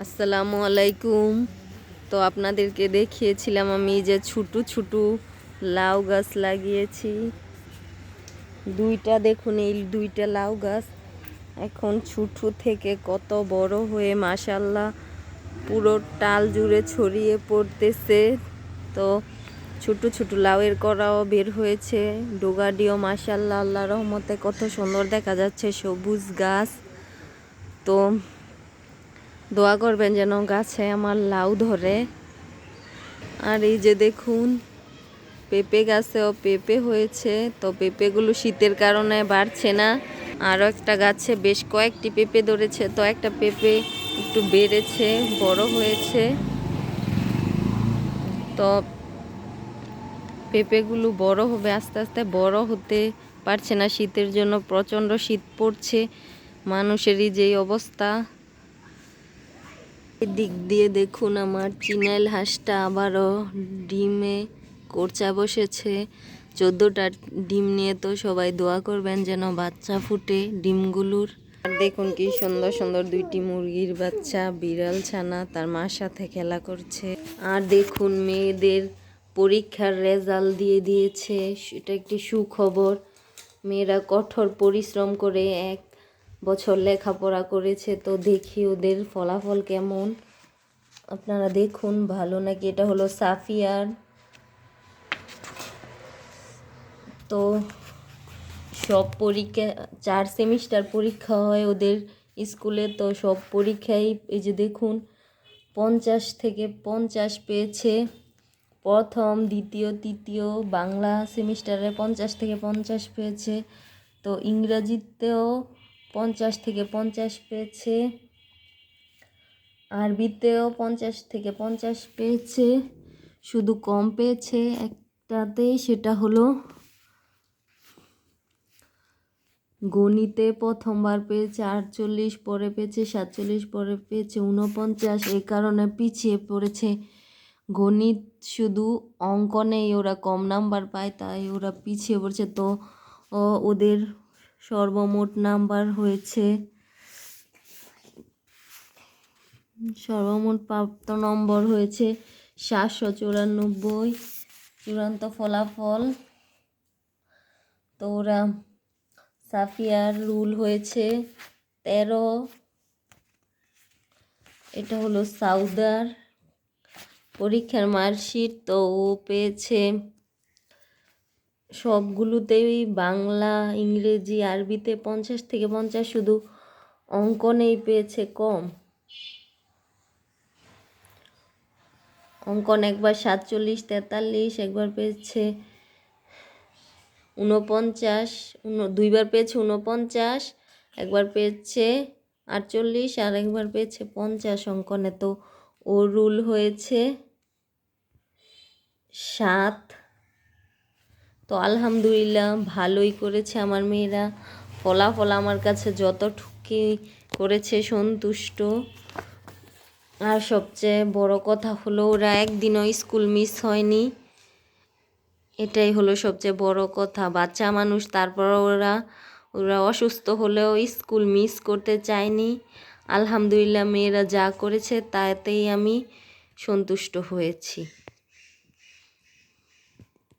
আসসালামু আলাইকুম। তো আপনাদেরকে দেখিয়েছিলাম আমি যে ছোট ছোট লাউ গাছ লাগিয়েছি। দুইটা দেখুন, এই দুইটা লাউ গাছ এখন ছোট থেকে কত বড় হয়ে মাশাআল্লাহ পুরো টাল জুড়ে ছড়িয়ে পড়তেছে। তো ছোট ছোট লাউয়ের করাও বের হয়েছে, ডোগাডিও মাশাআল্লাহ আল্লাহর রহমতে কত সুন্দর দেখা যাচ্ছে, সবুজ গাছ। তো দোয়া করবেন যেন গাছে আমার লাউ ধরে। আর এই যে দেখুন, পেঁপে গাছেও পেঁপে হয়েছে। তো পেঁপেগুলো শীতের কারণে বাড়ছে না। আরও একটা গাছে বেশ কয়েকটি পেঁপে ধরেছে। তো একটা পেঁপে একটু বেড়েছে, বড় হয়েছে। তো পেঁপেগুলো বড় হবে, আস্তে আস্তে বড় হতে পারছে না, শীতের জন্য প্রচণ্ড শীত পড়ছে। মানুষেরই যেই অবস্থা। দিক দিয়ে দেখুন, আমার চিনাইল হাঁসটা আবারও ডিমে কোরচা বসেছে। 14টা ডিম নিয়ে। তো সবাই দোয়া করবেন যেন বাচ্চা ফুটে ডিমগুলোর। আর দেখুন কি সুন্দর সুন্দর দুইটি মুরগির বাচ্চা, বিড়াল ছানা তার মার সাথে খেলা করছে। আর দেখুন, মেয়েদের পরীক্ষার রেজাল্ট দিয়ে দিয়েছে, সেটা একটি সুখবর। মেয়েরা কঠোর পরিশ্রম করে 1 বছর লেখাপড়া করেছে। তো দেখি ওদের ফলাফল কেমন, আপনারা দেখুন ভালো নাকি। এটা হলো সাফিয়ার। তো সব পরীক্ষা 4 সেমিস্টার পরীক্ষা হয় ওদের স্কুলে। তো সব পরীক্ষায় এই যে দেখুন 50 থেকে 50 পেয়েছে। প্রথম, দ্বিতীয়, তৃতীয় বাংলা সেমিস্টারে 50 থেকে 50 পেয়েছে। তো ইংরাজিতেও 50 থেকে 50 পেয়েছে। আরবিতেও 50 থেকে 50 পেয়েছে। শুধু কম পেয়েছে একটাতেই, সেটা হলো গণিতে। প্রথমবার পেয়েছে 48, পরে পেয়েছে 47, পরে পেয়েছে 49। এই কারণে পিছিয়ে পড়েছে। গণিত শুধু অঙ্কনেই ওরা কম নাম্বার পায়, তাই ওরা পিছিয়ে পড়ছে। তো ওদের সর্বমোট নাম্বার হয়েছে, সর্বমোট প্রাপ্ত নম্বর হয়েছে 794। চূড়ান্ত ফলাফল। তো ওরা সাফিয়ার রুল হয়েছে 13। এটা হলো সাউদার পরীক্ষার মার্কশিট। তো ও পেয়েছে সবগুলোতেই, বাংলা, ইংরেজি, আরবিতে 50 থেকে 50। শুধু অঙ্কনেই পেয়েছে কম। অঙ্কন একবার 47, 43, একবার পেয়েছে 49, দুইবার পেয়েছে 49, একবার পেয়েছে 48, আর একবার পেয়েছে 50 অঙ্কনে। তো ওর রুল হয়েছে 7। তো আলহামদুলিল্লাহ ভালোই করেছে আমার মেয়েরা। ফলাফল আমার কাছে যতটুকুই করেছে সন্তুষ্ট। আর সবচেয়ে বড় কথা হলো ওরা একদিনও স্কুল মিস হয়নি। এটাই হলো সবচেয়ে বড় কথা। বাচ্চা মানুষ, তারপর ওরা অসুস্থ হলেও স্কুল মিস করতে চায়নি। আলহামদুলিল্লাহ মেয়েরা যা করেছে তাতেই আমি সন্তুষ্ট হয়েছি।